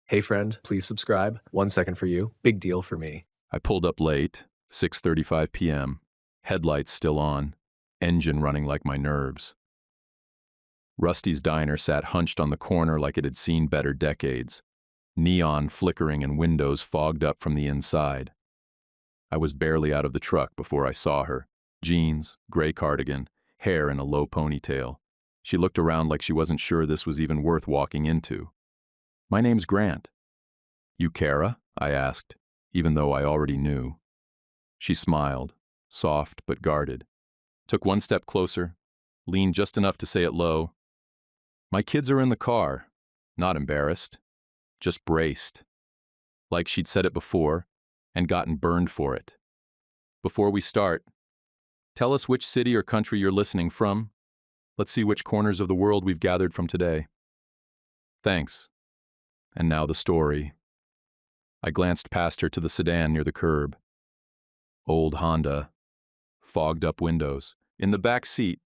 Hey friend, please subscribe. 1 second for you. Big deal for me. I pulled up late, 6:35 p.m., headlights still on, engine running like my nerves. Rusty's diner sat hunched on the corner like it had seen better decades, neon flickering and windows fogged up from the inside. I was barely out of the truck before I saw her. Jeans, gray cardigan, hair in a low ponytail. She looked around like she wasn't sure this was even worth walking into. "My name's Grant." "You Kara?" I asked, even though I already knew. She smiled, soft but guarded, took one step closer, leaned just enough to say it low. "My kids are in the car." Not embarrassed, just braced, like she'd said it before and gotten burned for it. "Before we start, tell us which city or country you're listening from. Let's see which corners of the world we've gathered from today." "Thanks." And now the story. I glanced past her to the sedan near the curb. Old Honda. Fogged up windows. In the back seat,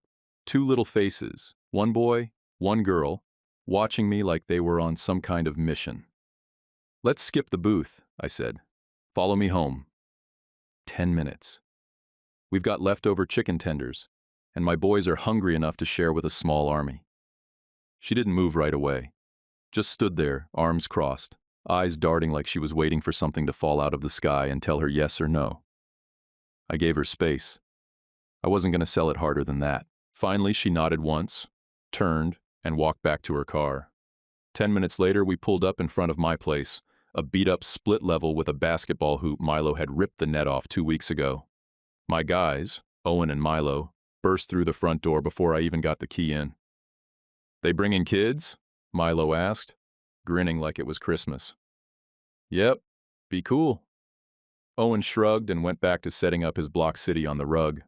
two little faces, one boy, one girl, watching me like they were on some kind of mission. "Let's skip the booth," I said. "Follow me home." 10 minutes. We've got leftover chicken tenders, and my boys are hungry enough to share with a small army. She didn't move right away. Just stood there, arms crossed, eyes darting like she was waiting for something to fall out of the sky and tell her yes or no. I gave her space. I wasn't going to sell it harder than that. Finally, she nodded once, turned, and walked back to her car. 10 minutes later, we pulled up in front of my place, a beat-up split level with a basketball hoop Milo had ripped the net off 2 weeks ago. My guys, Owen and Milo, burst through the front door before I even got the key in. "They bringing kids?" Milo asked, grinning like it was Christmas. "Yep, be cool." Owen shrugged and went back to setting up his block city on the rug.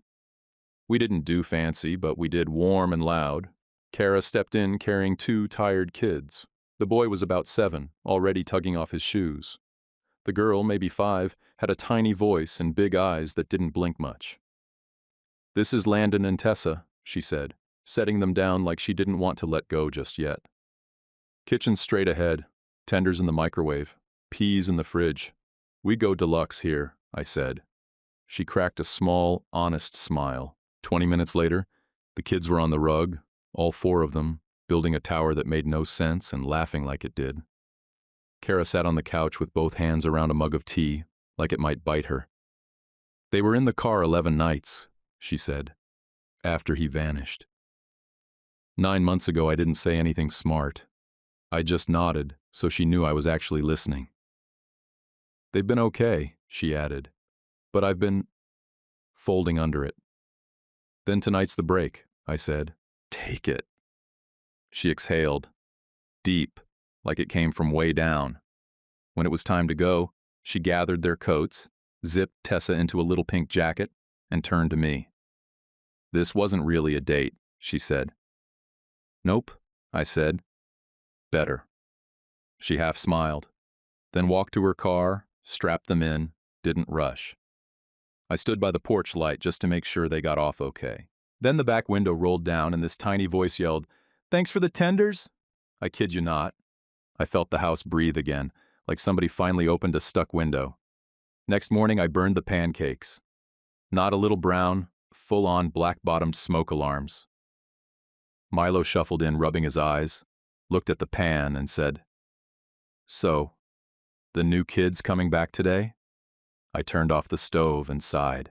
We didn't do fancy, but we did warm and loud. Kara stepped in carrying two tired kids. The boy was about 7, already tugging off his shoes. The girl, maybe 5, had a tiny voice and big eyes that didn't blink much. "This is Landon and Tessa," she said, setting them down like she didn't want to let go just yet. "Kitchen straight ahead, tenders in the microwave, peas in the fridge. We go deluxe here," I said. She cracked a small, honest smile. 20 minutes later, the kids were on the rug, all 4 of them, building a tower that made no sense and laughing like it did. Kara sat on the couch with both hands around a mug of tea, like it might bite her. "They were in the car 11 nights, she said, after he vanished. 9 months ago, I didn't say anything smart. I just nodded, so she knew I was actually listening. "They've been okay," she added, "but I've been folding under it." "Then tonight's the break," I said. "Take it." She exhaled, deep, like it came from way down. When it was time to go, she gathered their coats, zipped Tessa into a little pink jacket, and turned to me. "This wasn't really a date," she said. "Nope," I said. "Better." She half smiled, then walked to her car, strapped them in, didn't rush. I stood by the porch light just to make sure they got off okay. Then the back window rolled down and this tiny voice yelled, "Thanks for the tenders?" I kid you not. I felt the house breathe again, like somebody finally opened a stuck window. Next morning, I burned the pancakes. Not a little brown, full-on black-bottomed smoke alarms. Milo shuffled in, rubbing his eyes, looked at the pan, and said, "So, the new kid's coming back today?" I turned off the stove and sighed.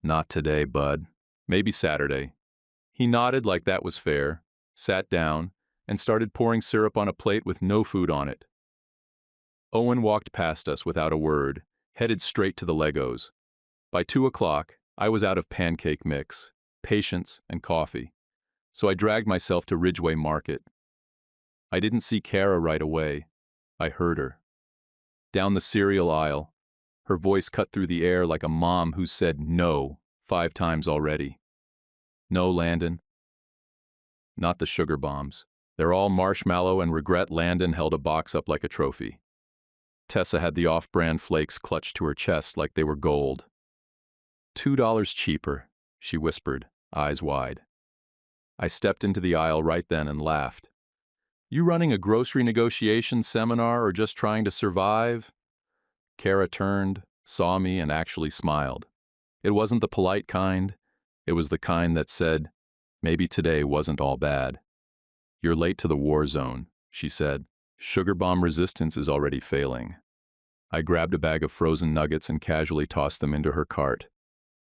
"Not today, bud. Maybe Saturday." He nodded like that was fair, sat down, and started pouring syrup on a plate with no food on it. Owen walked past us without a word, headed straight to the Legos. By 2 o'clock, I was out of pancake mix, patience, and coffee, so I dragged myself to Ridgeway Market. I didn't see Kara right away. I heard her. Down the cereal aisle, her voice cut through the air like a mom who's said no 5 times already. "No, Landon." Not the sugar bombs. They're all marshmallow, and regret Landon held a box up like a trophy. Tessa had the off-brand flakes clutched to her chest like they were gold. $2 cheaper, she whispered, eyes wide. I stepped into the aisle right then and laughed. You running a grocery negotiation seminar or just trying to survive? Kara turned, saw me, and actually smiled. It wasn't the polite kind. It was the kind that said, maybe today wasn't all bad. You're late to the war zone, she said. Sugar bomb resistance is already failing. I grabbed a bag of frozen nuggets and casually tossed them into her cart.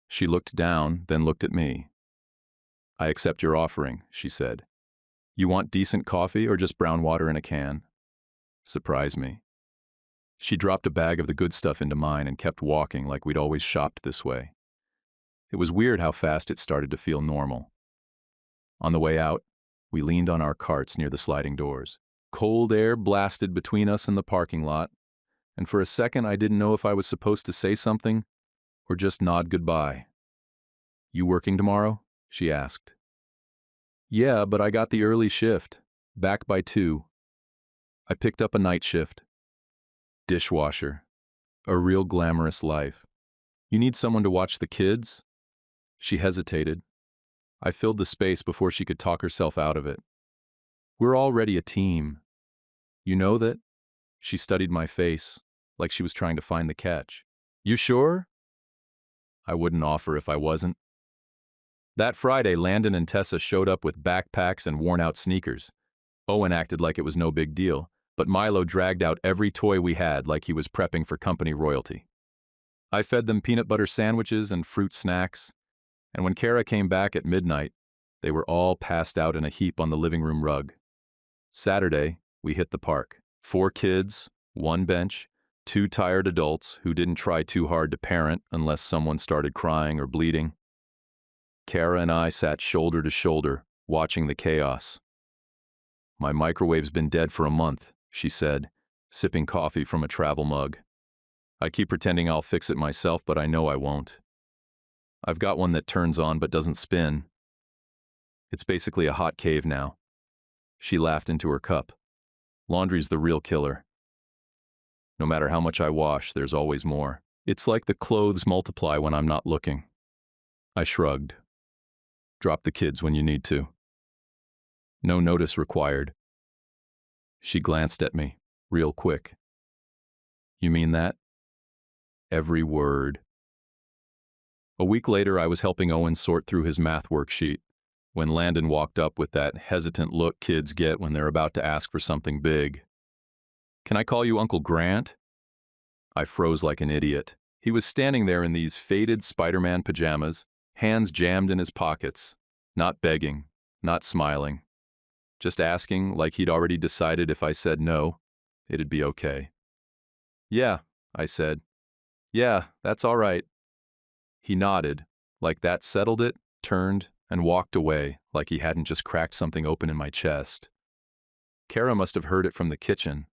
She looked down, then looked at me. I accept your offering, she said. You want decent coffee or just brown water in a can? Surprise me. She dropped a bag of the good stuff into mine and kept walking like we'd always shopped this way. It was weird how fast it started to feel normal. On the way out, we leaned on our carts near the sliding doors. Cold air blasted between us and the parking lot, and for a second I didn't know if I was supposed to say something or just nod goodbye. You working tomorrow? She asked. Yeah, but I got the early shift. Back by 2. I picked up a night shift. Dishwasher. A real glamorous life. You need someone to watch the kids? She hesitated. I filled the space before she could talk herself out of it. We're already a team. You know that? She studied my face, like she was trying to find the catch. You sure? I wouldn't offer if I wasn't. That Friday, Landon and Tessa showed up with backpacks and worn-out sneakers. Owen acted like it was no big deal, but Milo dragged out every toy we had like he was prepping for company royalty. I fed them peanut butter sandwiches and fruit snacks, and when Kara came back at midnight, they were all passed out in a heap on the living room rug. Saturday, we hit the park. 4 kids, 1 bench, 2 tired adults who didn't try too hard to parent unless someone started crying or bleeding. Kara and I sat shoulder to shoulder, watching the chaos. My microwave's been dead for a month, she said, sipping coffee from a travel mug. I keep pretending I'll fix it myself, but I know I won't. I've got one that turns on but doesn't spin. It's basically a hot cave now. She laughed into her cup. Laundry's the real killer. No matter how much I wash, there's always more. It's like the clothes multiply when I'm not looking. I shrugged. Drop the kids when you need to. No notice required. She glanced at me, real quick. You mean that? Every word. A week later, I was helping Owen sort through his math worksheet when Landon walked up with that hesitant look kids get when they're about to ask for something big. Can I call you Uncle Grant? I froze like an idiot. He was standing there in these faded Spider-Man pajamas, hands jammed in his pockets, not begging, not smiling, just asking like he'd already decided if I said no, it'd be okay. Yeah, I said. Yeah, that's all right. He nodded, like that settled it, turned, and walked away like he hadn't just cracked something open in my chest. Kara must have heard it from the kitchen.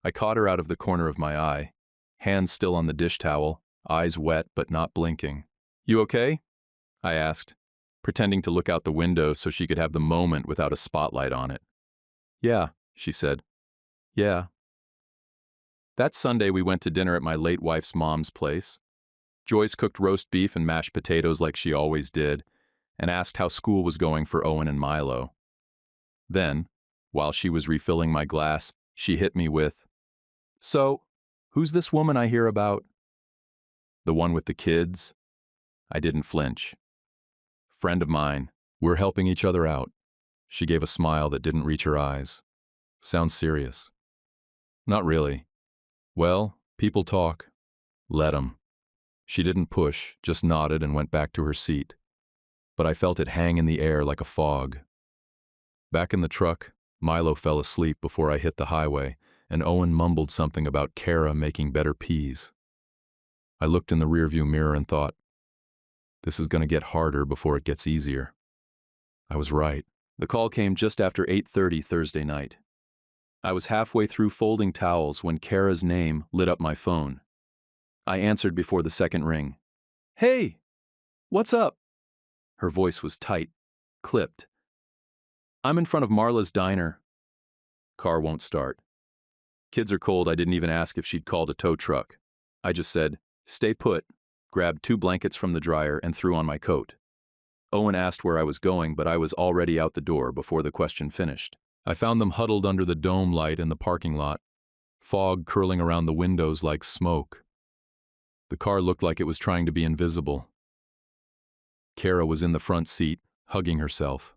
I caught her out of the corner of my eye, hands still on the dish towel, eyes wet but not blinking. You okay? I asked, pretending to look out the window so she could have the moment without a spotlight on it. Yeah, she said. Yeah. That Sunday we went to dinner at my late wife's mom's place. Joyce cooked roast beef and mashed potatoes like she always did, and asked how school was going for Owen and Milo. Then, while she was refilling my glass, she hit me with, So, who's this woman I hear about? The one with the kids? I didn't flinch. Friend of mine. We're helping each other out. She gave a smile that didn't reach her eyes. Sounds serious. Not really. Well, people talk. Let 'em. She didn't push, just nodded and went back to her seat. But I felt it hang in the air like a fog. Back in the truck, Milo fell asleep before I hit the highway, and Owen mumbled something about Kara making better peas. I looked in the rearview mirror and thought, this is going to get harder before it gets easier. I was right. The call came just after 8:30 Thursday night. I was halfway through folding towels when Kara's name lit up my phone. I answered before the second ring. Hey, what's up? Her voice was tight, clipped. I'm in front of Marla's diner. Car won't start. Kids are cold. I didn't even ask if she'd called a tow truck. I just said, stay put, grabbed 2 blankets from the dryer and threw on my coat. Owen asked where I was going, but I was already out the door before the question finished. I found them huddled under the dome light in the parking lot, fog curling around the windows like smoke. The car looked like it was trying to be invisible. Kara was in the front seat, hugging herself.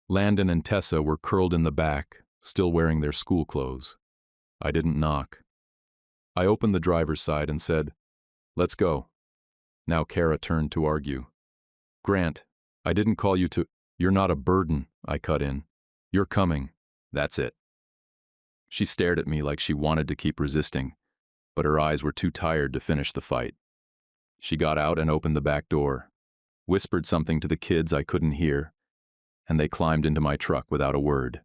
Landon and Tessa were curled in the back, still wearing their school clothes. I didn't knock. I opened the driver's side and said, "Let's go." Now Kara turned to argue. "Grant, I didn't call you to—" "You're not a burden," I cut in. "You're coming. That's it." She stared at me like she wanted to keep resisting, but her eyes were too tired to finish the fight. She got out and opened the back door, whispered something to the kids I couldn't hear, and they climbed into my truck without a word.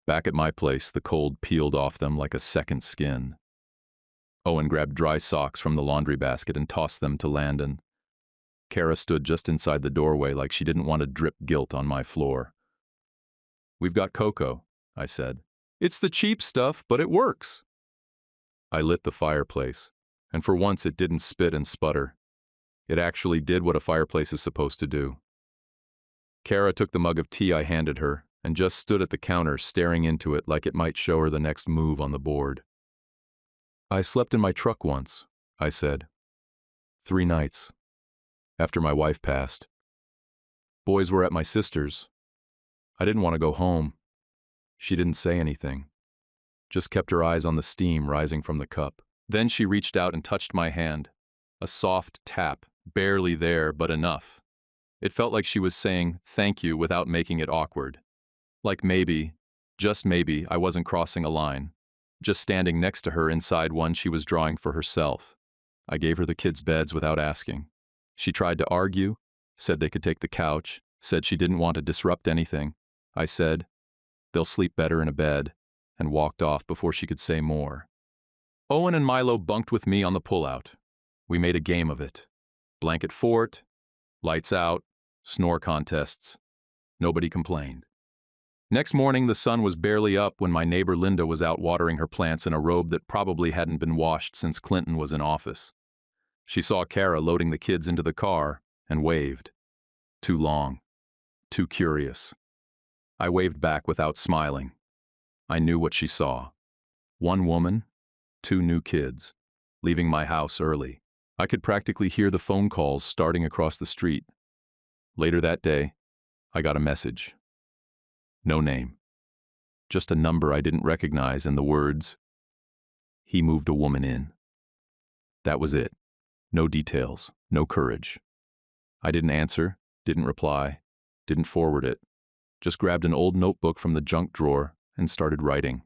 Back at my place, the cold peeled off them like a second skin. Owen grabbed dry socks from the laundry basket and tossed them to Landon. Kara stood just inside the doorway like she didn't want to drip guilt on my floor. "We've got cocoa," I said. "It's the cheap stuff, but it works." I lit the fireplace, and for once it didn't spit and sputter. It actually did what a fireplace is supposed to do. Kara took the mug of tea I handed her and just stood at the counter staring into it like it might show her the next move on the board. "I slept in my truck once," I said. 3 nights. After my wife passed. Boys were at my sister's. I didn't want to go home. She didn't say anything, just kept her eyes on the steam rising from the cup. Then she reached out and touched my hand. A soft tap, barely there, but enough. It felt like she was saying thank you without making it awkward. Like maybe, just maybe, I wasn't crossing a line, just standing next to her inside one she was drawing for herself. I gave her the kids' beds without asking. She tried to argue, said they could take the couch, said she didn't want to disrupt anything. I said, "They'll sleep better in a bed," and walked off before she could say more. Owen and Milo bunked with me on the pullout. We made a game of it. Blanket fort, lights out, snore contests. Nobody complained. Next morning, the sun was barely up when my neighbor Linda was out watering her plants in a robe that probably hadn't been washed since Clinton was in office. She saw Kara loading the kids into the car and waved. Too long. Too curious. I waved back without smiling. I knew what she saw. 1 woman, 2 new kids, leaving my house early. I could practically hear the phone calls starting across the street. Later that day, I got a message. No name. Just a number I didn't recognize and the words, "He moved a woman in." That was it. No details, no courage. I didn't answer, didn't reply, didn't forward it. Just grabbed an old notebook from the junk drawer and started writing.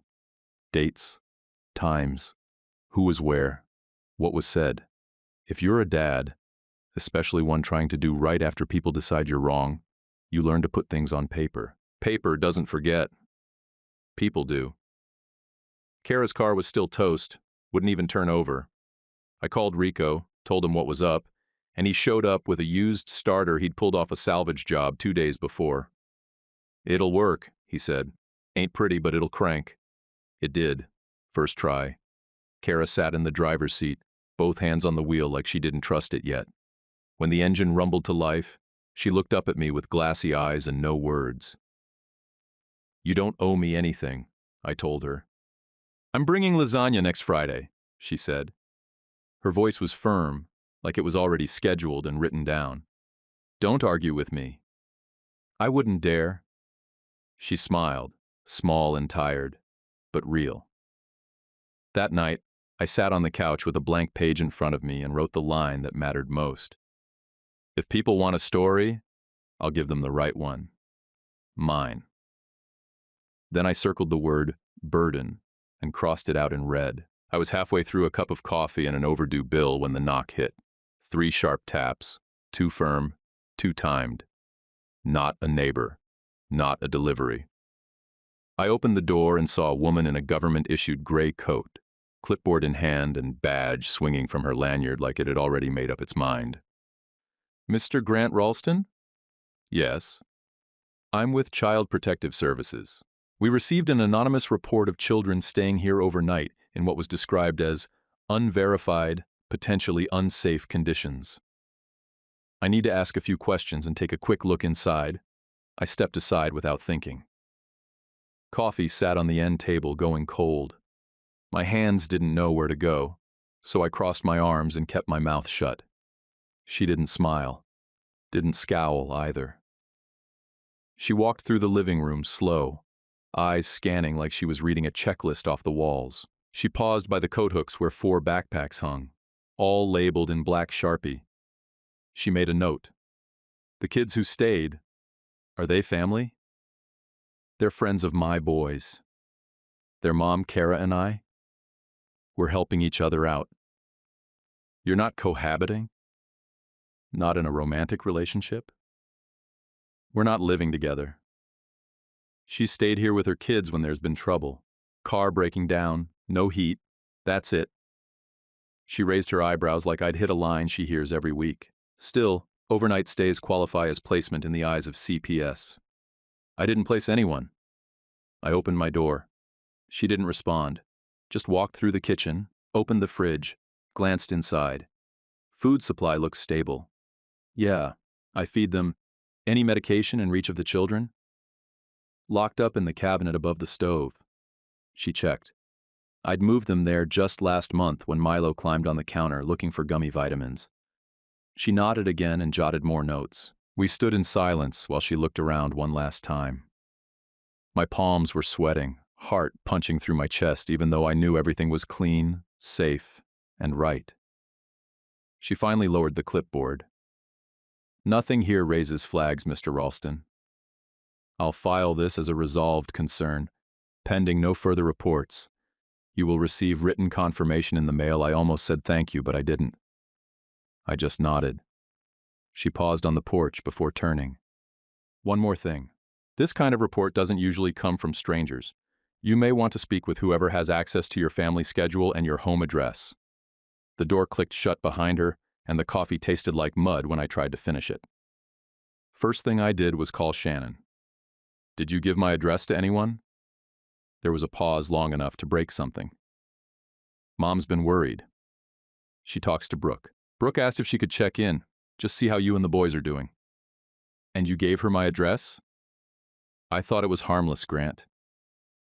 Dates, times, who was where, what was said. If you're a dad, especially one trying to do right after people decide you're wrong, you learn to put things on paper. Paper doesn't forget. People do. Kara's car was still toast, wouldn't even turn over. I called Rico, told him what was up, and he showed up with a used starter he'd pulled off a salvage job 2 days before. "It'll work," he said. "Ain't pretty, but it'll crank." It did. First try. Kara sat in the driver's seat, both hands on the wheel like she didn't trust it yet. When the engine rumbled to life, she looked up at me with glassy eyes and no words. "You don't owe me anything," I told her. "I'm bringing lasagna next Friday," she said. Her voice was firm, like it was already scheduled and written down. "Don't argue with me." "I wouldn't dare." She smiled, small and tired, but real. That night, I sat on the couch with a blank page in front of me and wrote the line that mattered most. If people want a story, I'll give them the right one. Mine. Then I circled the word burden and crossed it out in red. I was halfway through a cup of coffee and an overdue bill when the knock hit. 3 sharp taps, too firm, too timed. Not a neighbor, not a delivery. I opened the door and saw a woman in a government-issued gray coat, clipboard in hand and badge swinging from her lanyard like it had already made up its mind. "Mr. Grant Ralston?" "Yes." "I'm with Child Protective Services. We received an anonymous report of children staying here overnight in what was described as unverified, potentially unsafe conditions. I need to ask a few questions and take a quick look inside." I stepped aside without thinking. Coffee sat on the end table going cold. My hands didn't know where to go, so I crossed my arms and kept my mouth shut. She didn't smile, didn't scowl either. She walked through the living room slow, eyes scanning like she was reading a checklist off the walls. She paused by the coat hooks where 4 backpacks hung, all labeled in black Sharpie. She made a note. The kids who stayed, are they family? They're friends of my boys. Their mom, Kara, and I, we're helping each other out. You're not cohabiting? Not in a romantic relationship? We're not living together. She stayed here with her kids when there's been trouble. Car breaking down, no heat, that's it. She raised her eyebrows like I'd hit a line she hears every week. Still, overnight stays qualify as placement in the eyes of CPS. I didn't place anyone. I opened my door. She didn't respond, just walked through the kitchen, opened the fridge, glanced inside. Food supply looks stable. Yeah, I feed them. Any medication in reach of the children? Locked up in the cabinet above the stove. She checked. I'd moved them there just last month when Milo climbed on the counter looking for gummy vitamins. She nodded again and jotted more notes. We stood in silence while she looked around one last time. My palms were sweating, heart punching through my chest even though I knew everything was clean, safe, and right. She finally lowered the clipboard. Nothing here raises flags, Mr. Ralston. I'll file this as a resolved concern, pending no further reports. You will receive written confirmation in the mail. I almost said thank you, but I didn't. I just nodded. She paused on the porch before turning. One more thing. This kind of report doesn't usually come from strangers. You may want to speak with whoever has access to your family schedule and your home address. The door clicked shut behind her, and the coffee tasted like mud when I tried to finish it. First thing I did was call Shannon. Did you give my address to anyone? There was a pause long enough to break something. Mom's been worried. She talks to Brooke. Brooke asked if she could check in, just see how you and the boys are doing. And you gave her my address? I thought it was harmless, Grant.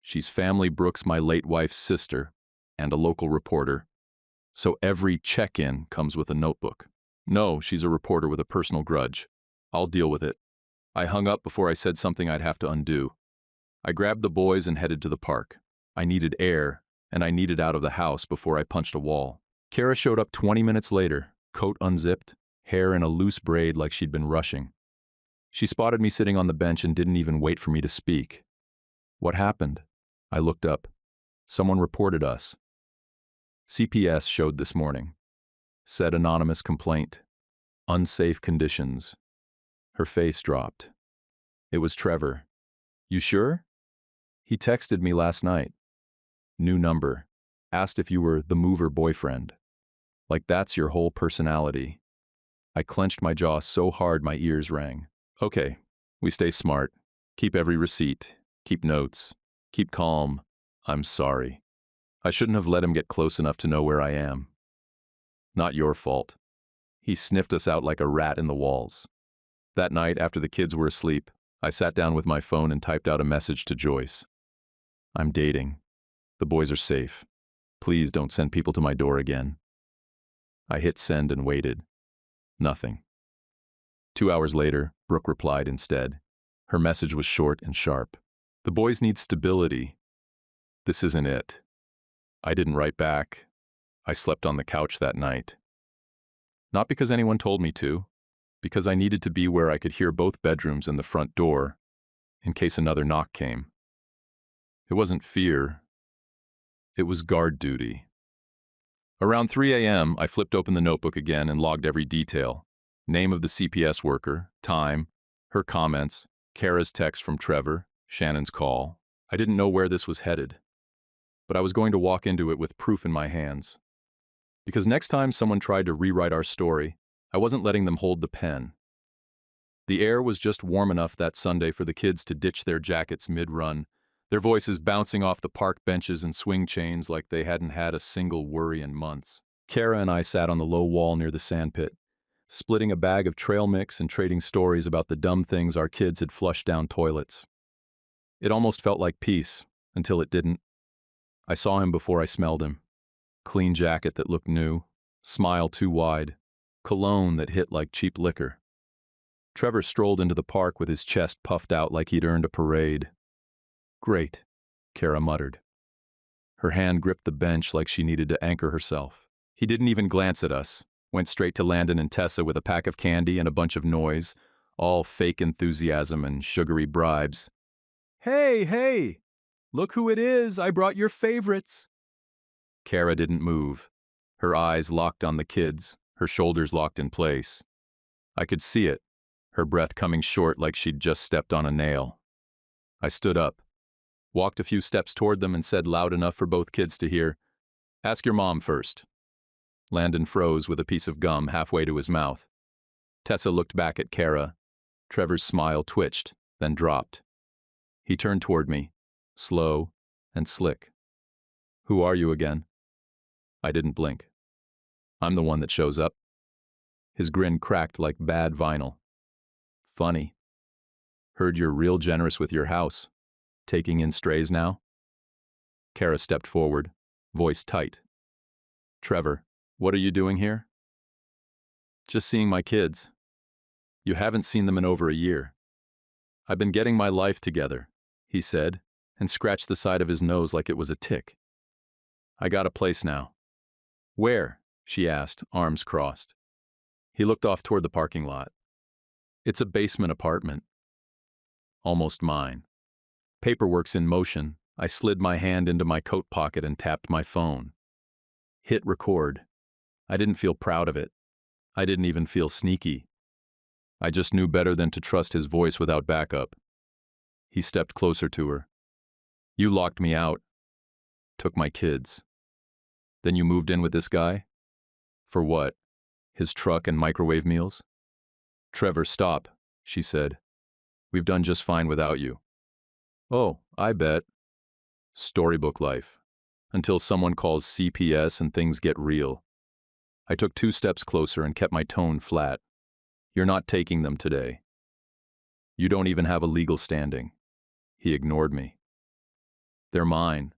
She's family Brooke's my late wife's sister and a local reporter, so every check-in comes with a notebook. No, she's a reporter with a personal grudge. I'll deal with it. I hung up before I said something I'd have to undo. I grabbed the boys and headed to the park. I needed air, and I needed out of the house before I punched a wall. Kara showed up 20 minutes later, coat unzipped, hair in a loose braid like she'd been rushing. She spotted me sitting on the bench and didn't even wait for me to speak. What happened? I looked up. Someone reported us. CPS showed this morning. Said anonymous complaint. Unsafe conditions. Her face dropped. It was Trevor. You sure? He texted me last night. New number. Asked if you were the mover boyfriend. Like that's your whole personality. I clenched my jaw so hard my ears rang. Okay, we stay smart. Keep every receipt. Keep notes. Keep calm. I'm sorry. I shouldn't have let him get close enough to know where I am. Not your fault. He sniffed us out like a rat in the walls. That night, after the kids were asleep, I sat down with my phone and typed out a message to Joyce. I'm dating. The boys are safe. Please don't send people to my door again. I hit send and waited. Nothing. 2 hours later, Brooke replied instead. Her message was short and sharp. The boys need stability. This isn't it. I didn't write back. I slept on the couch that night. Not because anyone told me to, because I needed to be where I could hear both bedrooms and the front door, in case another knock came. It wasn't fear. It was guard duty. Around 3 a.m., I flipped open the notebook again and logged every detail. Name of the CPS worker, time, her comments, Kara's text from Trevor, Shannon's call. I didn't know where this was headed, but I was going to walk into it with proof in my hands. Because next time someone tried to rewrite our story, I wasn't letting them hold the pen. The air was just warm enough that Sunday for the kids to ditch their jackets mid-run, their voices bouncing off the park benches and swing chains like they hadn't had a single worry in months. Kara and I sat on the low wall near the sandpit, splitting a bag of trail mix and trading stories about the dumb things our kids had flushed down toilets. It almost felt like peace, until it didn't. I saw him before I smelled him. Clean jacket that looked new, smile too wide, cologne that hit like cheap liquor. Trevor strolled into the park with his chest puffed out like he'd earned a parade. "Great," Kara muttered. Her hand gripped the bench like she needed to anchor herself. He didn't even glance at us, went straight to Landon and Tessa with a pack of candy and a bunch of noise, all fake enthusiasm and sugary bribes. "Hey, hey! Look who it is! I brought your favorites!" Kara didn't move. Her eyes locked on the kids, her shoulders locked in place. I could see it, her breath coming short like she'd just stepped on a nail. I stood up, walked a few steps toward them and said loud enough for both kids to hear, "Ask your mom first." Landon froze with a piece of gum halfway to his mouth. Tessa looked back at Kara. Trevor's smile twitched, then dropped. He turned toward me, slow and slick. "Who are you again?" I didn't blink. "I'm the one that shows up." His grin cracked like bad vinyl. "Funny. Heard you're real generous with your house. Taking in strays now?" Kara stepped forward, voice tight. "Trevor, what are you doing here?" "Just seeing my kids. You haven't seen them in over a year." "I've been getting my life together," he said, and scratched the side of his nose like it was a tick. "I got a place now." "Where?" she asked, arms crossed. He looked off toward the parking lot. "It's a basement apartment. Almost mine." Paperwork's in motion. I slid my hand into my coat pocket and tapped my phone. Hit record. I didn't feel proud of it. I didn't even feel sneaky. I just knew better than to trust his voice without backup. He stepped closer to her. "You locked me out. Took my kids. Then you moved in with this guy? For what? His truck and microwave meals?" "Trevor, stop," she said. "We've done just fine without you." "Oh, I bet." Storybook life. Until someone calls CPS and things get real. I took 2 steps closer and kept my tone flat. "You're not taking them today. You don't even have a legal standing." He ignored me. "They're mine.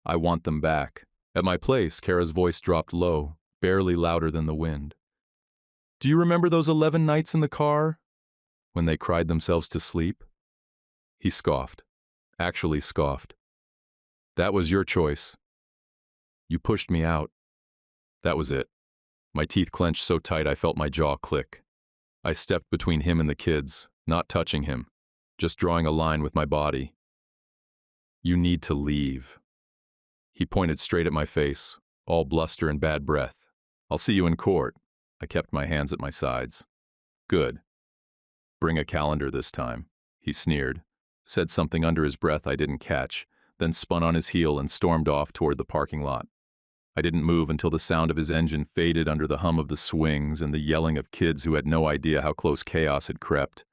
I want them back." At my place, Kara's voice dropped low, barely louder than the wind. "Do you remember those 11 nights in the car? When they cried themselves to sleep?" He scoffed. Actually scoffed. "That was your choice. You pushed me out." That was it. My teeth clenched so tight I felt my jaw click. I stepped between him and the kids, not touching him, just drawing a line with my body. "You need to leave." He pointed straight at my face, all bluster and bad breath. "I'll see you in court." I kept my hands at my sides. "Good. Bring a calendar this time," he sneered, said something under his breath I didn't catch, then spun on his heel and stormed off toward the parking lot. I didn't move until the sound of his engine faded under the hum of the swings and the yelling of kids who had no idea how close chaos had crept.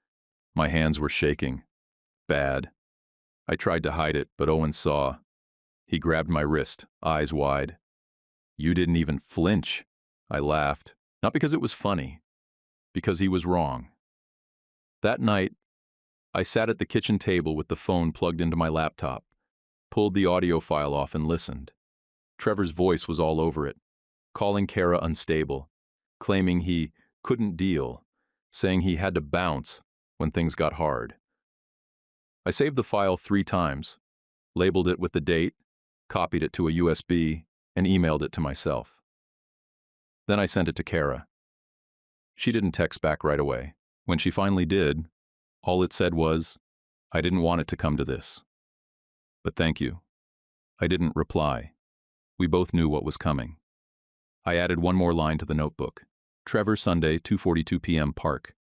My hands were shaking. Bad. I tried to hide it, but Owen saw. He grabbed my wrist, eyes wide. "You didn't even flinch." I laughed, not because it was funny, because he was wrong. That night, I sat at the kitchen table with the phone plugged into my laptop, pulled the audio file off and listened. Trevor's voice was all over it, calling Kara unstable, claiming he couldn't deal, saying he had to bounce when things got hard. I saved the file 3 times, labeled it with the date, copied it to a USB, and emailed it to myself. Then I sent it to Kara. She didn't text back right away. When she finally did, all it said was, "I didn't want it to come to this. But thank you." I didn't reply. We both knew what was coming. I added one more line to the notebook. "Trevor, Sunday, 2:42 p.m. Park.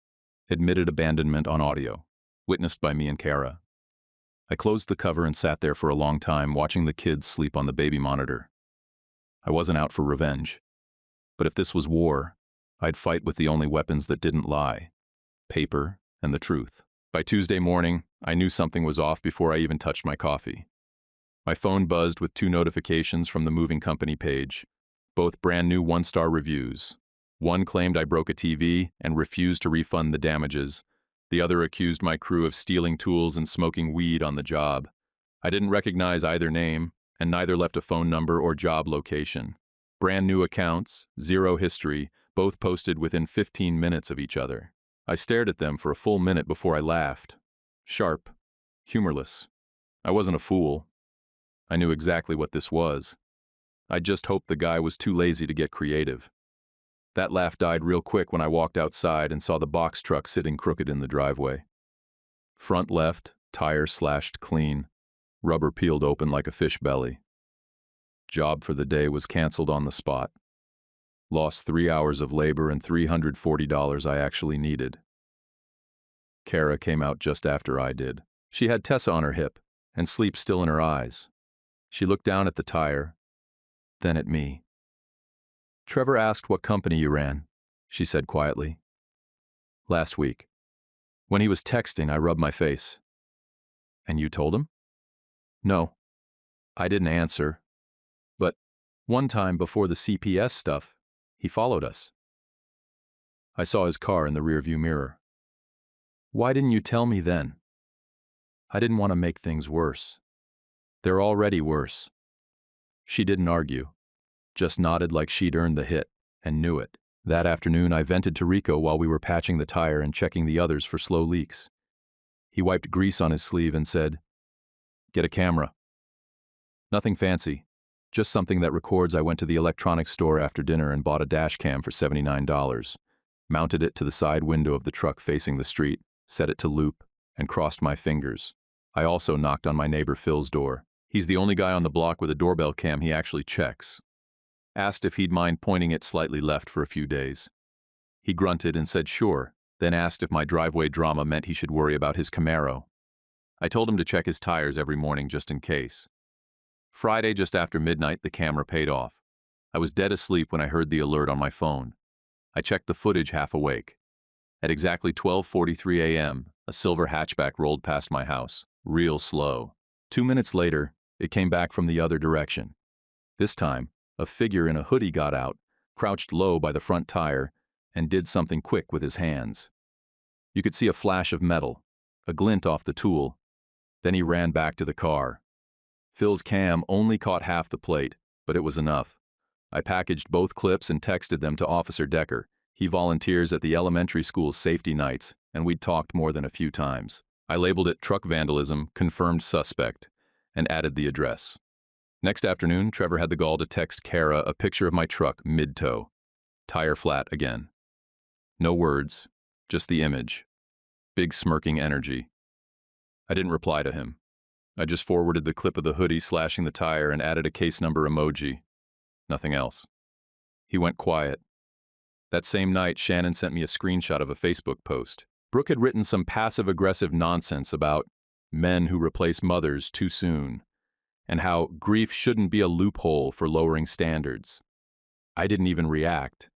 Admitted abandonment on audio. Witnessed by me and Kara." I closed the cover and sat there for a long time watching the kids sleep on the baby monitor. I wasn't out for revenge. But if this was war, I'd fight with the only weapons that didn't lie: paper and the truth. By Tuesday morning, I knew something was off before I even touched my coffee. My phone buzzed with 2 notifications from the moving company page, both brand new 1-star reviews. One claimed I broke a TV and refused to refund the damages. The other accused my crew of stealing tools and smoking weed on the job. I didn't recognize either name, and neither left a phone number or job location. Brand new accounts, zero history, both posted within 15 minutes of each other. I stared at them for a full minute before I laughed. Sharp, humorless. I wasn't a fool. I knew exactly what this was. I just hoped the guy was too lazy to get creative. That laugh died real quick when I walked outside and saw the box truck sitting crooked in the driveway. Front left, tire slashed clean, rubber peeled open like a fish belly. Job for the day was canceled on the spot. Lost 3 hours of labor and $340 I actually needed. Kara came out just after I did. She had Tessa on her hip, and sleep still in her eyes. She looked down at the tire, then at me. "Trevor asked what company you ran," she said quietly. "Last week. When he was texting, I rubbed my face." "And you told him?" "No. I didn't answer. But one time before the CPS stuff, he followed us. I saw his car in the rearview mirror." "Why didn't you tell me then?" "I didn't want to make things worse. They're already worse." She didn't argue, just nodded like she'd earned the hit, and knew it. That afternoon, I vented to Rico while we were patching the tire and checking the others for slow leaks. He wiped grease on his sleeve and said, "Get a camera." Nothing fancy, just something that records. I went to the electronics store after dinner and bought a dash cam for $79, mounted it to the side window of the truck facing the street, set it to loop, and crossed my fingers. I also knocked on my neighbor Phil's door. He's the only guy on the block with a doorbell cam he actually checks. Asked if he'd mind pointing it slightly left for a few days. He grunted and said sure, then asked if my driveway drama meant he should worry about his Camaro. I told him to check his tires every morning just in case. Friday, just after midnight, the camera paid off. I was dead asleep when I heard the alert on my phone. I checked the footage half awake. At exactly 12:43 a.m., a silver hatchback rolled past my house, real slow. 2 minutes later, it came back from the other direction. This time, a figure in a hoodie got out, crouched low by the front tire, and did something quick with his hands. You could see a flash of metal, a glint off the tool. Then he ran back to the car. Phil's cam only caught half the plate, but it was enough. I packaged both clips and texted them to Officer Decker. He volunteers at the elementary school's safety nights, and we'd talked more than a few times. I labeled it truck vandalism, confirmed suspect, and added the address. Next afternoon, Trevor had the gall to text Kara a picture of my truck mid-tow. Tire flat again. No words, just the image. Big smirking energy. I didn't reply to him. I just forwarded the clip of the hoodie slashing the tire and added a case number emoji. Nothing else. He went quiet. That same night, Shannon sent me a screenshot of a Facebook post. Brooke had written some passive-aggressive nonsense about men who replace mothers too soon, and how grief shouldn't be a loophole for lowering standards. I didn't even react.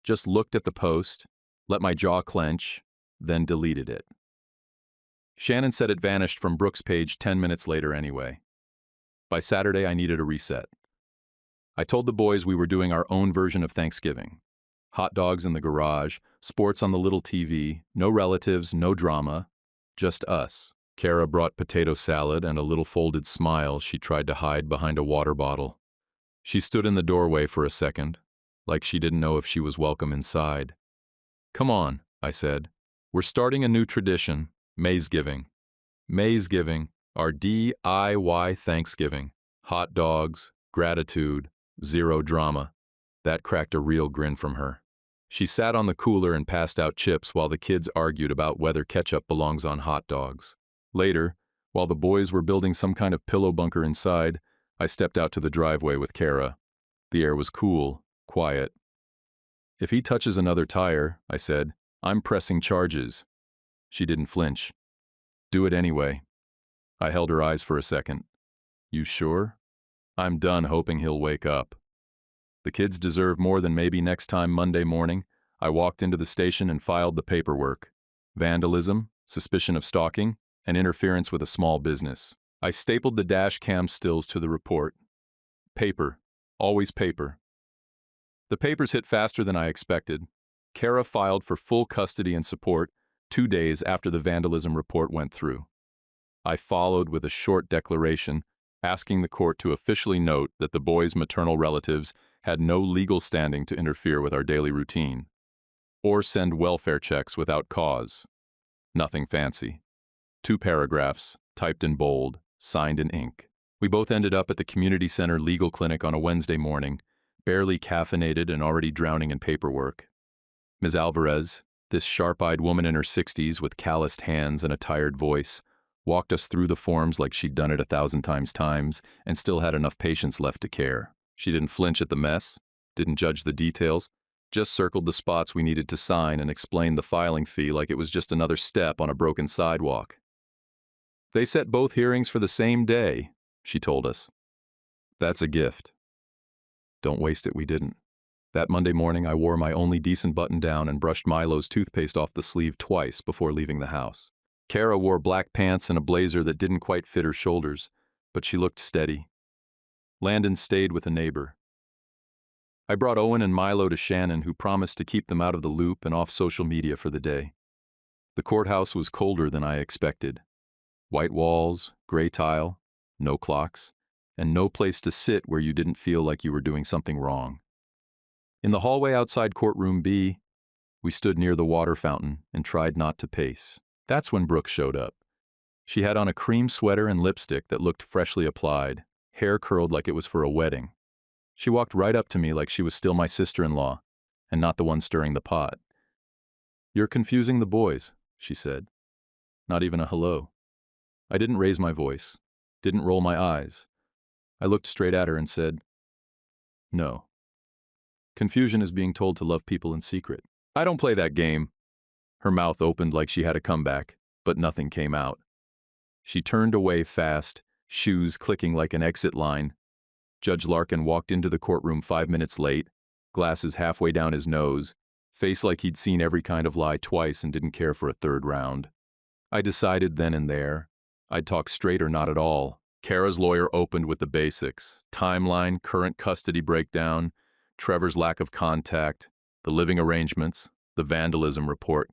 Just looked at the post, let my jaw clench, then deleted it. Shannon said it vanished from Brooke's page 10 minutes later anyway. By Saturday, I needed a reset. I told the boys we were doing our own version of Thanksgiving. Hot dogs in the garage, sports on the little TV, no relatives, no drama, just us. Kara brought potato salad and a little folded smile she tried to hide behind a water bottle. She stood in the doorway for a second, like she didn't know if she was welcome inside. "Come on," I said. "We're starting a new tradition, Maysgiving. Maysgiving, our DIY Thanksgiving. Hot dogs, gratitude, zero drama." That cracked a real grin from her. She sat on the cooler and passed out chips while the kids argued about whether ketchup belongs on hot dogs. Later, while the boys were building some kind of pillow bunker inside, I stepped out to the driveway with Kara. The air was cool, quiet. "If he touches another tire," I said, "I'm pressing charges." She didn't flinch. "Do it anyway." I held her eyes for a second. "You sure?" "I'm done hoping he'll wake up." The kids deserve more than maybe next time Monday morning. I walked into the station and filed the paperwork. Vandalism, suspicion of stalking, and interference with a small business. I stapled the dash cam stills to the report. Paper. Always paper. The papers hit faster than I expected. Kara filed for full custody and support, 2 days after the vandalism report went through. I followed with a short declaration asking the court to officially note that the boys' maternal relatives had no legal standing to interfere with our daily routine, or send welfare checks without cause. Nothing fancy. 2 paragraphs, typed in bold, signed in ink. We both ended up at the community center legal clinic on a Wednesday morning, barely caffeinated and already drowning in paperwork. Ms. Alvarez, this sharp-eyed woman in her 60s with calloused hands and a tired voice, walked us through the forms like she'd done it 1,000 times and still had enough patience left to care. She didn't flinch at the mess, didn't judge the details, just circled the spots we needed to sign and explained the filing fee like it was just another step on a broken sidewalk. They set both hearings for the same day, she told us. That's a gift. Don't waste it, we didn't. That Monday morning, I wore my only decent button down and brushed Milo's toothpaste off the sleeve twice before leaving the house. Kara wore black pants and a blazer that didn't quite fit her shoulders, but she looked steady. Landon stayed with a neighbor. I brought Owen and Milo to Shannon, who promised to keep them out of the loop and off social media for the day. The courthouse was colder than I expected. White walls, gray tile, no clocks, and no place to sit where you didn't feel like you were doing something wrong. In the hallway outside courtroom B, we stood near the water fountain and tried not to pace. That's when Brooke showed up. She had on a cream sweater and lipstick that looked freshly applied, hair curled like it was for a wedding. She walked right up to me like she was still my sister-in-law, and not the one stirring the pot. "You're confusing the boys," she said. Not even a hello. I didn't raise my voice, didn't roll my eyes. I looked straight at her and said, "No. Confusion is being told to love people in secret. I don't play that game." Her mouth opened like she had a comeback, but nothing came out. She turned away fast, shoes clicking like an exit line. Judge Larkin walked into the courtroom 5 minutes late, glasses halfway down his nose, face like he'd seen every kind of lie twice and didn't care for a third round. I decided then and there, I'd talk straight or not at all. Kara's lawyer opened with the basics: timeline, current custody breakdown, Trevor's lack of contact, the living arrangements, the vandalism report.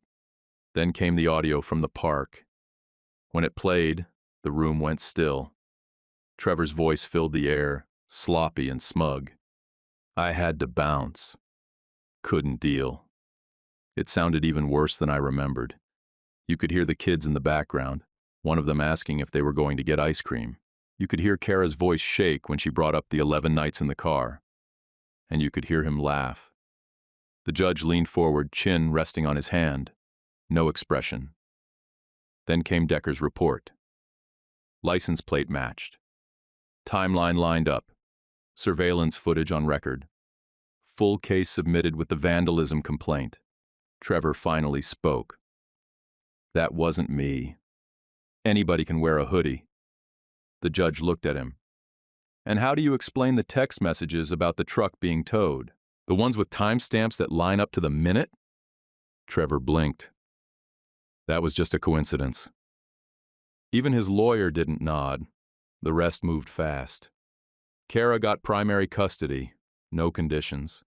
Then came the audio from the park. When it played, the room went still. Trevor's voice filled the air, sloppy and smug. I had to bounce. Couldn't deal. It sounded even worse than I remembered. You could hear the kids in the background, one of them asking if they were going to get ice cream. You could hear Kara's voice shake when she brought up the 11 nights in the car. And you could hear him laugh. The judge leaned forward, chin resting on his hand. No expression. Then came Decker's report. License plate matched. Timeline lined up. Surveillance footage on record. Full case submitted with the vandalism complaint. Trevor finally spoke. "That wasn't me. Anybody can wear a hoodie." The judge looked at him. "And how do you explain the text messages about the truck being towed? The ones with timestamps that line up to the minute?" Trevor blinked. That was just a coincidence. Even his lawyer didn't nod. The rest moved fast. Kara got primary custody, no conditions.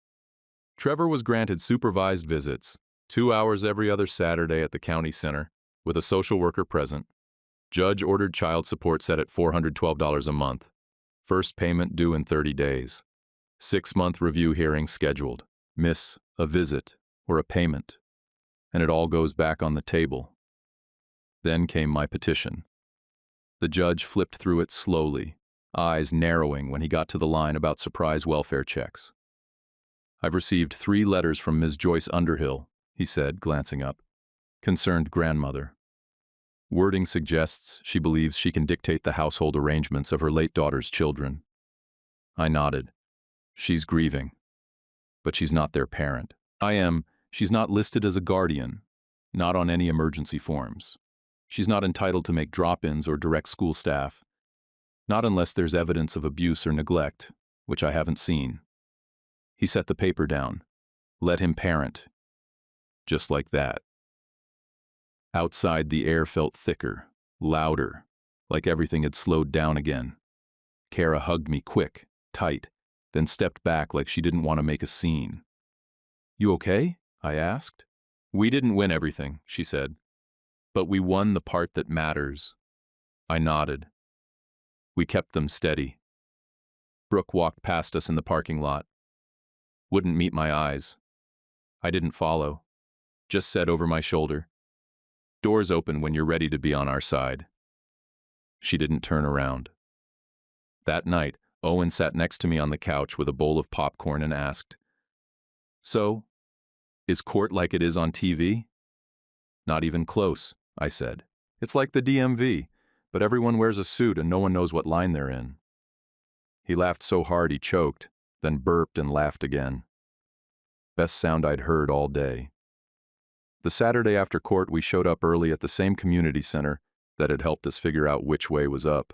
Trevor was granted supervised visits, 2 hours every other Saturday at the county center, with a social worker present. Judge ordered child support set at $412 a month. First payment due in 30 days. 6-month review hearing scheduled. Miss a visit or a payment, and it all goes back on the table. Then came my petition. The judge flipped through it slowly, eyes narrowing when he got to the line about surprise welfare checks. "I've received 3 letters from Ms. Joyce Underhill," he said, glancing up. "Concerned grandmother. Wording suggests she believes she can dictate the household arrangements of her late daughter's children." I nodded. "She's grieving. But she's not their parent. She's not listed as a guardian, not on any emergency forms. She's not entitled to make drop-ins or direct school staff, not unless there's evidence of abuse or neglect, which I haven't seen." He set the paper down. "Let him parent." Just like that. Outside, the air felt thicker, louder, like everything had slowed down again. Kara hugged me quick, tight, then stepped back like she didn't want to make a scene. "You okay?" I asked. "We didn't win everything," she said. But we won the part that matters. I nodded. We kept them steady. Brooke walked past us in the parking lot. Wouldn't meet my eyes. I didn't follow. Just said over my shoulder, "Doors open when you're ready to be on our side." She didn't turn around. That night, Owen sat next to me on the couch with a bowl of popcorn and asked, "So, is court like it is on TV?" "Not even close," I said. "It's like the DMV, but everyone wears a suit and no one knows what line they're in." He laughed so hard he choked, then burped and laughed again. Best sound I'd heard all day. The Saturday after court, we showed up early at the same community center that had helped us figure out which way was up.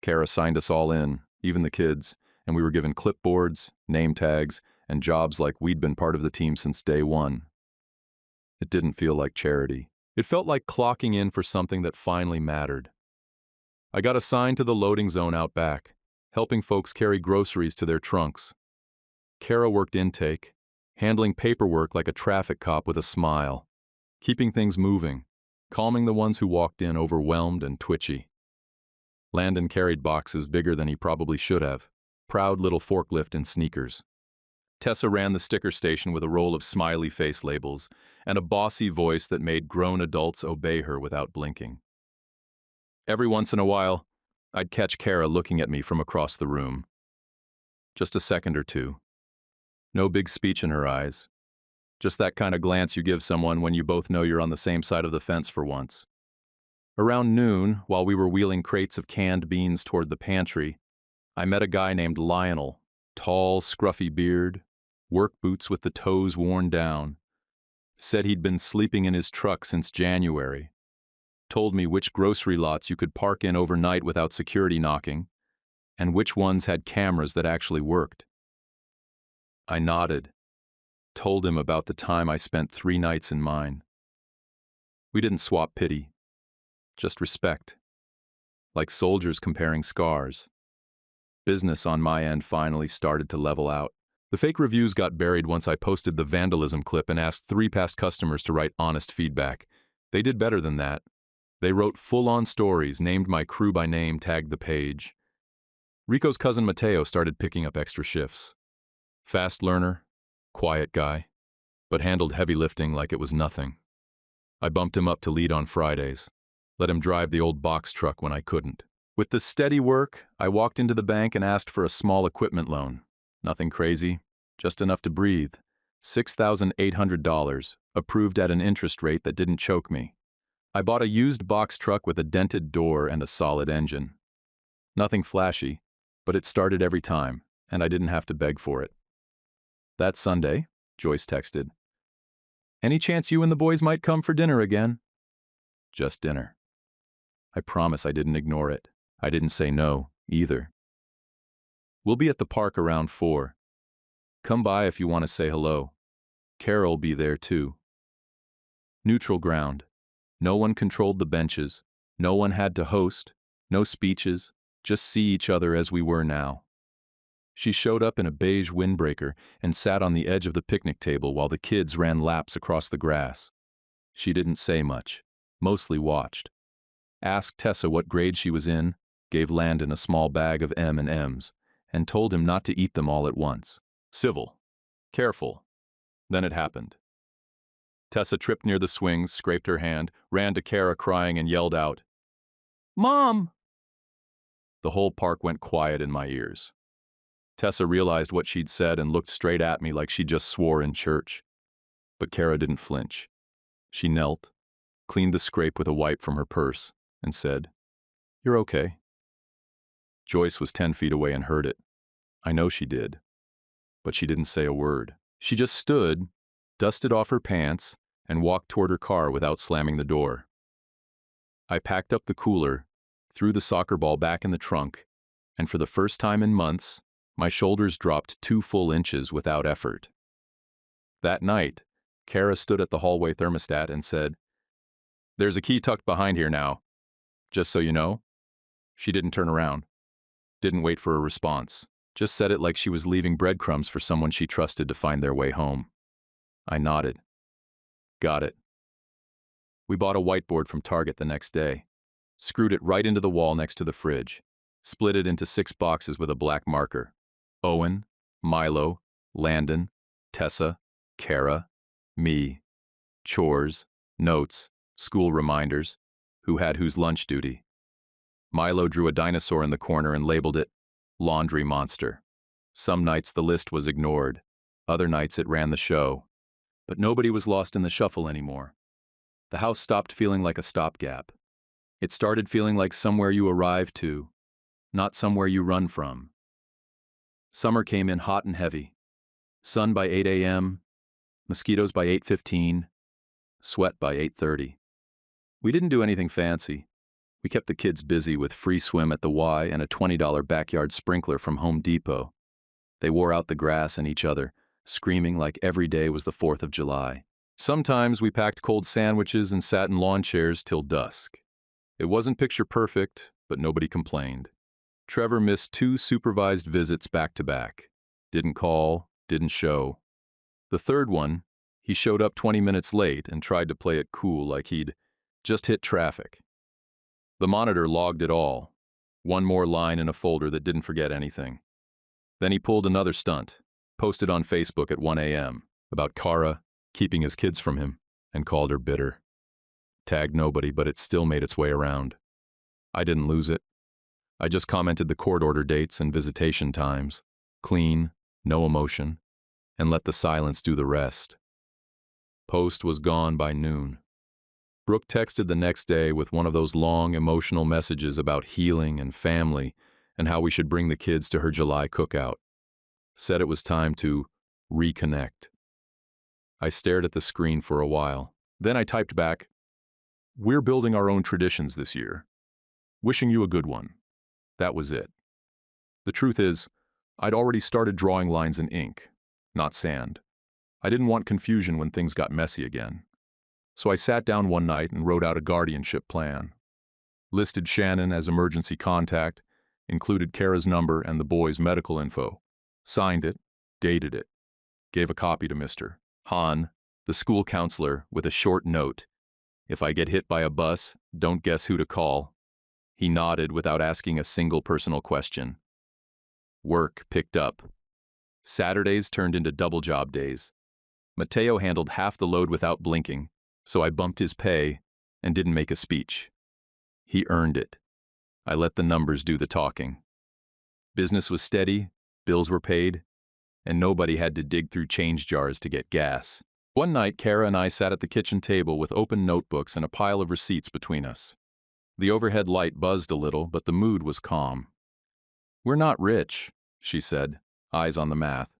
Kara signed us all in, even the kids, and we were given clipboards, name tags, and jobs like we'd been part of the team since day one. It didn't feel like charity. It felt like clocking in for something that finally mattered. I got assigned to the loading zone out back, helping folks carry groceries to their trunks. Kara worked intake, handling paperwork like a traffic cop with a smile, keeping things moving, calming the ones who walked in overwhelmed and twitchy. Landon carried boxes bigger than he probably should have, proud little forklift in sneakers. Tessa ran the sticker station with a roll of smiley face labels and a bossy voice that made grown adults obey her without blinking. Every once in a while, I'd catch Kara looking at me from across the room. Just a second or two. No big speech in her eyes. Just that kind of glance you give someone when you both know you're on the same side of the fence for once. Around noon, while we were wheeling crates of canned beans toward the pantry, I met a guy named Lionel, tall, scruffy beard, work boots with the toes worn down. Said he'd been sleeping in his truck since January. Told me which grocery lots you could park in overnight without security knocking, and which ones had cameras that actually worked. I nodded, told him about the time I spent 3 nights in mine. We didn't swap pity, just respect. Like soldiers comparing scars. Business on my end finally started to level out. The fake reviews got buried once I posted the vandalism clip and asked 3 past customers to write honest feedback. They did better than that. They wrote full-on stories, named my crew by name, tagged the page. Rico's cousin Mateo started picking up extra shifts. Fast learner, quiet guy, but handled heavy lifting like it was nothing. I bumped him up to lead on Fridays, let him drive the old box truck when I couldn't. With the steady work, I walked into the bank and asked for a small equipment loan. Nothing crazy, just enough to breathe. $6,800, approved at an interest rate that didn't choke me. I bought a used box truck with a dented door and a solid engine. Nothing flashy, but it started every time, and I didn't have to beg for it. That Sunday, Joyce texted, "Any chance you and the boys might come for dinner again?" Just dinner. I promise I didn't ignore it. I didn't say no, either. "We'll be at the park around 4. Come by if you want to say hello. Carol'll be there too." Neutral ground. No one controlled the benches. No one had to host. No speeches. Just see each other as we were now. She showed up in a beige windbreaker and sat on the edge of the picnic table while the kids ran laps across the grass. She didn't say much, mostly watched. Asked Tessa what grade she was in, gave Landon a small bag of M&Ms, and told him not to eat them all at once. Civil. Careful. Then it happened. Tessa tripped near the swings, scraped her hand, ran to Kara crying and yelled out, "Mom!" The whole park went quiet in my ears. Tessa realized what she'd said and looked straight at me like she just swore in church. But Kara didn't flinch. She knelt, cleaned the scrape with a wipe from her purse, and said, "You're okay." Joyce was 10 feet away and heard it. I know she did. But she didn't say a word. She just stood, dusted off her pants, and walked toward her car without slamming the door. I packed up the cooler, threw the soccer ball back in the trunk, and for the first time in months, my shoulders dropped 2 full inches without effort. That night, Kara stood at the hallway thermostat and said, "There's a key tucked behind here now. Just so you know." She didn't turn around. Didn't wait for a response. Just said it like she was leaving breadcrumbs for someone she trusted to find their way home. I nodded. Got it. We bought a whiteboard from Target the next day, screwed it right into the wall next to the fridge, split it into 6 boxes with a black marker. Owen, Milo, Landon, Tessa, Kara, me, chores, notes, school reminders, who had whose lunch duty. Milo drew a dinosaur in the corner and labeled it Laundry Monster. Some nights the list was ignored, other nights it ran the show. But nobody was lost in the shuffle anymore. The house stopped feeling like a stopgap. It started feeling like somewhere you arrive to, not somewhere you run from. Summer came in hot and heavy. Sun by 8 a.m., mosquitoes by 8:15, sweat by 8:30. We didn't do anything fancy. We kept the kids busy with free swim at the Y and a $20 backyard sprinkler from Home Depot. They wore out the grass and each other, screaming like every day was the 4th of July. Sometimes we packed cold sandwiches and sat in lawn chairs till dusk. It wasn't picture perfect, but nobody complained. Trevor missed 2 supervised visits back to back. Didn't call, didn't show. The third one, he showed up 20 minutes late and tried to play it cool like he'd just hit traffic. The monitor logged it all. One more line in a folder that didn't forget anything. Then he pulled another stunt, posted on Facebook at 1 a.m. about Kara keeping his kids from him, and called her bitter. Tagged nobody, but it still made its way around. I didn't lose it. I just commented the court order dates and visitation times, clean, no emotion, and let the silence do the rest. Post was gone by noon. Brooke texted the next day with one of those long, emotional messages about healing and family and how we should bring the kids to her July cookout. Said it was time to reconnect. I stared at the screen for a while. Then I typed back, "We're building our own traditions this year. Wishing you a good one." That was it. The truth is, I'd already started drawing lines in ink, not sand. I didn't want confusion when things got messy again. So I sat down one night and wrote out a guardianship plan. Listed Shannon as emergency contact, included Kara's number and the boys' medical info. Signed it, dated it. Gave a copy to Mr. Hahn, the school counselor, with a short note. If I get hit by a bus, don't guess who to call. He nodded without asking a single personal question. Work picked up. Saturdays turned into double job days. Mateo handled half the load without blinking, so I bumped his pay and didn't make a speech. He earned it. I let the numbers do the talking. Business was steady, bills were paid, and nobody had to dig through change jars to get gas. One night, Kara and I sat at the kitchen table with open notebooks and a pile of receipts between us. The overhead light buzzed a little, but the mood was calm. "We're not rich," she said, eyes on the math,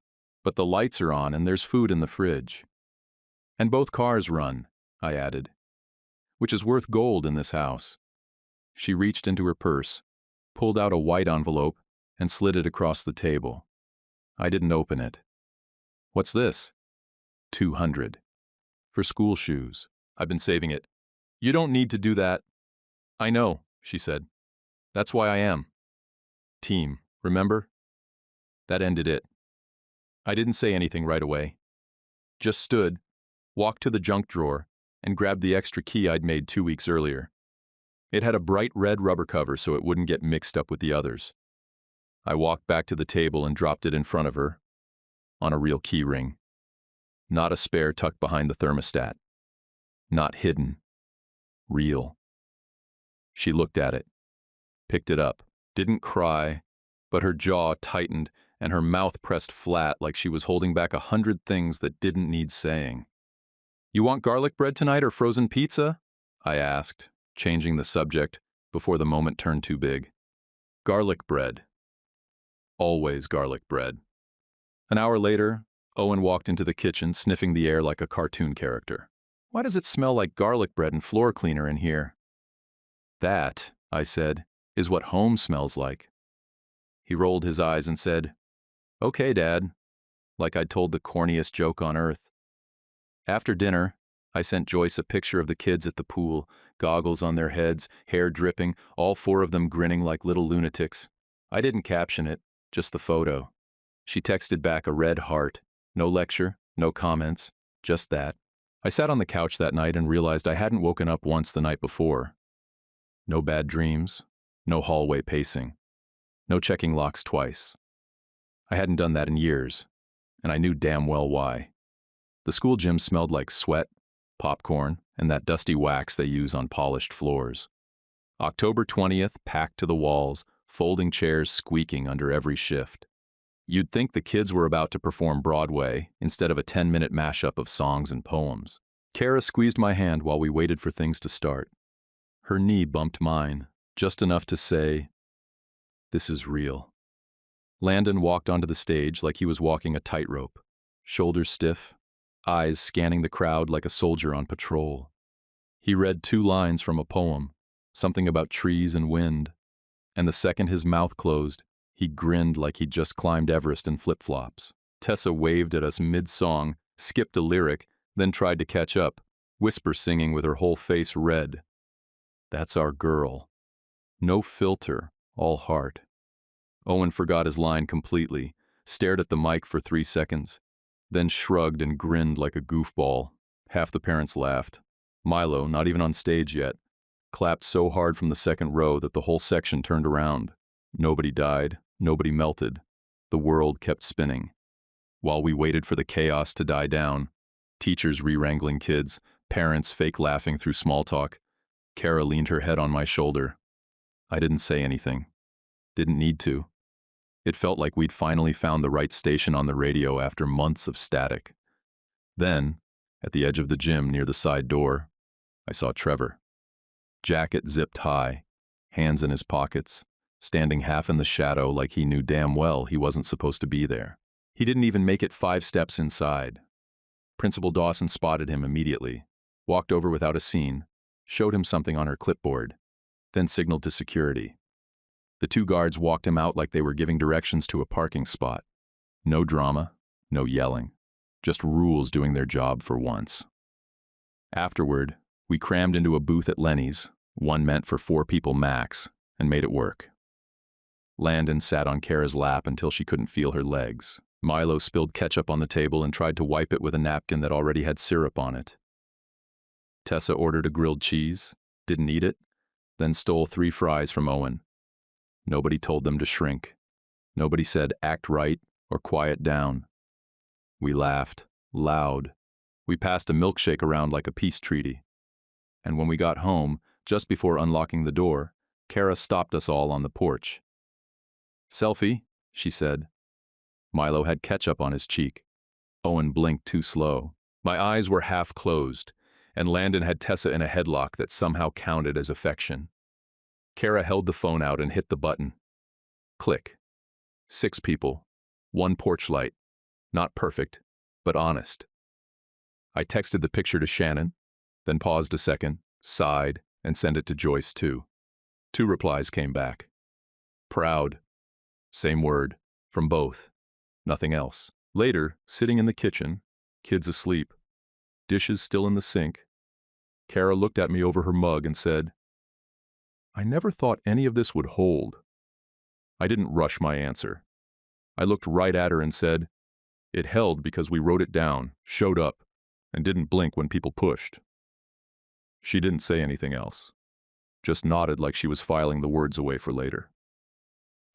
"but the lights are on and there's food in the fridge. And both cars run," I added, "which is worth gold in this house." She reached into her purse, pulled out a white envelope, and slid it across the table. I didn't open it. "What's this?" $200. "For school shoes. I've been saving it." "You don't need to do that." "I know," she said. "That's why I am. Team, remember?" That ended it. I didn't say anything right away. Just stood, walked to the junk drawer, and grabbed the extra key I'd made 2 weeks earlier. It had a bright red rubber cover so it wouldn't get mixed up with the others. I walked back to the table and dropped it in front of her, on a real key ring. Not a spare tucked behind the thermostat. Not hidden. Real. She looked at it, picked it up, didn't cry, but her jaw tightened and her mouth pressed flat like she was holding back 100 things that didn't need saying. "You want garlic bread tonight or frozen pizza?" I asked, changing the subject before the moment turned too big. Garlic bread. Always garlic bread. An hour later, Owen walked into the kitchen, sniffing the air like a cartoon character. "Why does it smell like garlic bread and floor cleaner in here?" "That," I said, "is what home smells like." He rolled his eyes and said, "Okay, Dad," like I'd told the corniest joke on earth. After dinner, I sent Joyce a picture of the kids at the pool, goggles on their heads, hair dripping, all 4 of them grinning like little lunatics. I didn't caption it, just the photo. She texted back a red heart. No lecture, no comments, just that. I sat on the couch that night and realized I hadn't woken up once the night before. No bad dreams, no hallway pacing, no checking locks twice. I hadn't done that in years, and I knew damn well why. The school gym smelled like sweat, popcorn, and that dusty wax they use on polished floors. October 20th, packed to the walls, folding chairs squeaking under every shift. You'd think the kids were about to perform Broadway instead of a 10-minute mashup of songs and poems. Kara squeezed my hand while we waited for things to start. Her knee bumped mine, just enough to say, "This is real." Landon walked onto the stage like he was walking a tightrope, shoulders stiff, eyes scanning the crowd like a soldier on patrol. He read 2 lines from a poem, something about trees and wind, and the second his mouth closed, he grinned like he'd just climbed Everest in flip-flops. Tessa waved at us mid-song, skipped a lyric, then tried to catch up, whisper singing with her whole face red. That's our girl. No filter, all heart. Owen forgot his line completely, stared at the mic for 3 seconds, then shrugged and grinned like a goofball. Half the parents laughed. Milo, not even on stage yet, clapped so hard from the second row that the whole section turned around. Nobody died, nobody melted. The world kept spinning. While we waited for the chaos to die down, teachers re-wrangling kids, parents fake laughing through small talk, Kara leaned her head on my shoulder. I didn't say anything. Didn't need to. It felt like we'd finally found the right station on the radio after months of static. Then, at the edge of the gym near the side door, I saw Trevor. Jacket zipped high, hands in his pockets, standing half in the shadow like he knew damn well he wasn't supposed to be there. He didn't even make it 5 steps inside. Principal Dawson spotted him immediately, walked over without a scene, showed him something on her clipboard, then signaled to security. The 2 guards walked him out like they were giving directions to a parking spot. No drama, no yelling, just rules doing their job for once. Afterward, we crammed into a booth at Lenny's, one meant for 4 people max, and made it work. Landon sat on Kara's lap until she couldn't feel her legs. Milo spilled ketchup on the table and tried to wipe it with a napkin that already had syrup on it. Tessa ordered a grilled cheese, didn't eat it, then stole 3 fries from Owen. Nobody told them to shrink. Nobody said act right or quiet down. We laughed, loud. We passed a milkshake around like a peace treaty. And when we got home, just before unlocking the door, Kara stopped us all on the porch. "Selfie," she said. Milo had ketchup on his cheek. Owen blinked too slow. My eyes were half closed, and Landon had Tessa in a headlock that somehow counted as affection. Kara held the phone out and hit the button. Click. 6 people. 1 porch light. Not perfect, but honest. I texted the picture to Shannon, then paused a second, sighed, and sent it to Joyce too. 2 replies came back. Proud. Same word, from both. Nothing else. Later, sitting in the kitchen, kids asleep, dishes still in the sink, Kara looked at me over her mug and said, "I never thought any of this would hold." I didn't rush my answer. I looked right at her and said, "It held because we wrote it down, showed up, and didn't blink when people pushed." She didn't say anything else, just nodded like she was filing the words away for later.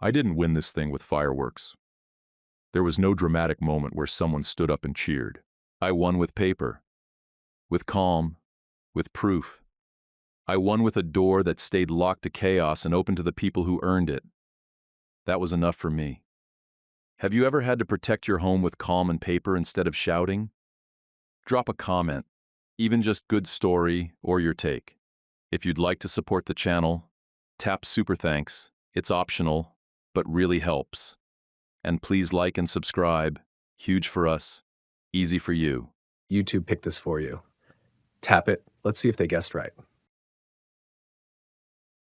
I didn't win this thing with fireworks. There was no dramatic moment where someone stood up and cheered. I won with paper, with calm, with proof. I won with a door that stayed locked to chaos and open to the people who earned it. That was enough for me. Have you ever had to protect your home with calm and paper instead of shouting? Drop a comment, even just good story or your take. If you'd like to support the channel, tap super thanks. It's optional, but really helps. And please like and subscribe. Huge for us, easy for you. YouTube picked this for you. Tap it. Let's see if they guessed right.